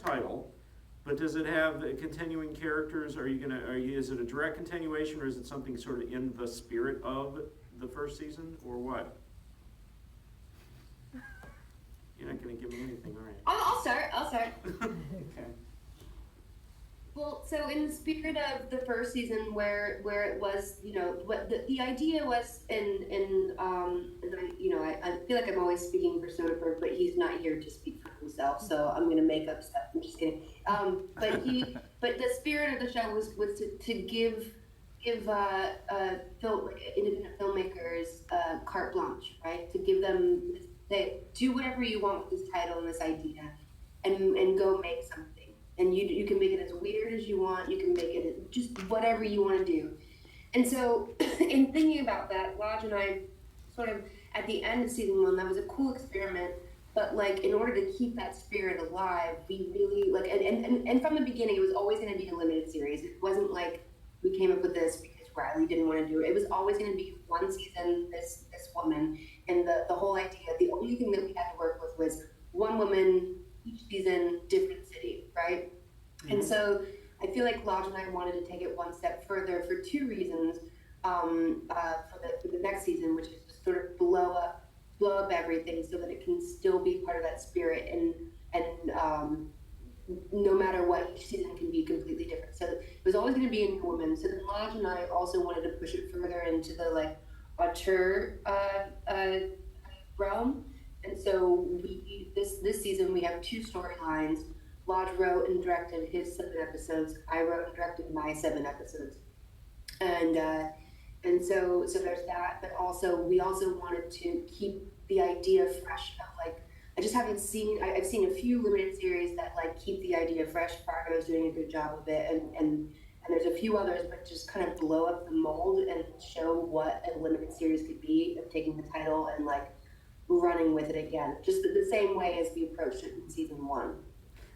title, but does it have continuing characters? Is it a direct continuation, or is it something sort of in the spirit of the first season, or what? You're not going to give me anything, are you? I'll start. Okay. Well, so in the spirit of the first season, where it was, what the idea was, I feel like I'm always speaking for Soderbergh, but he's not here to speak for himself, so I'm gonna make up stuff. I'm just kidding. But the spirit of the show was to give independent filmmakers carte blanche, right? To give them, they do whatever you want with this title and this idea, and go make something. And you can make it as weird as you want. You can make it just whatever you want to do. And so, in thinking about that, Lodge and I sort of at the end of season 1, that was a cool experiment. But like, in order to keep that spirit alive, we really like, and from the beginning, it was always going to be a limited series. It wasn't like we came up with this because Riley didn't want to do it. It was always going to be one season, this woman, and the whole idea. The only thing that we had to work with was one woman each season, different city, right? Mm-hmm. And so I feel like Lodge and I wanted to take it one step further for 2 reasons for the next season, which is to sort of blow up everything so that it can still be part of that spirit, and no matter what, each season can be completely different. So it was always going to be a new woman. So then Lodge and I also wanted to push it further into the like auteur realm. And so this season we have 2 storylines. Lodge wrote and directed his 7 episodes. I wrote and directed my 7 episodes. And so there's that. But also we also wanted to keep the idea fresh of like, I've seen a few limited series that like keep the idea fresh. Fargo's doing a good job of it, and there's a few others, but just kind of blow up the mold and show what a limited series could be, of taking the title and like running with it again, just the same way as we approached it in season 1.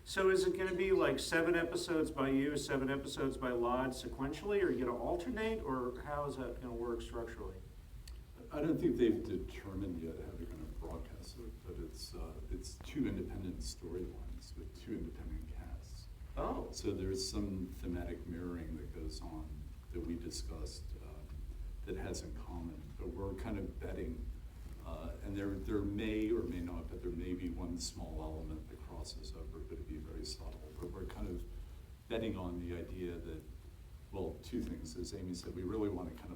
So is it going to be like 7 episodes by you, 7 episodes by Lodge sequentially, or are you going to alternate, or how is that going to work structurally? I don't think they've determined yet how they're going to broadcast it, but it's 2 independent storylines with 2 independent casts. Oh. So there's some thematic mirroring that goes on that we discussed that has in common, but we're kind of betting. And there may or may not, but there may be one small element that crosses over, but it'd be very subtle. But we're kind of betting on the idea that, well, 2 things. As Amy said, we really want to kind of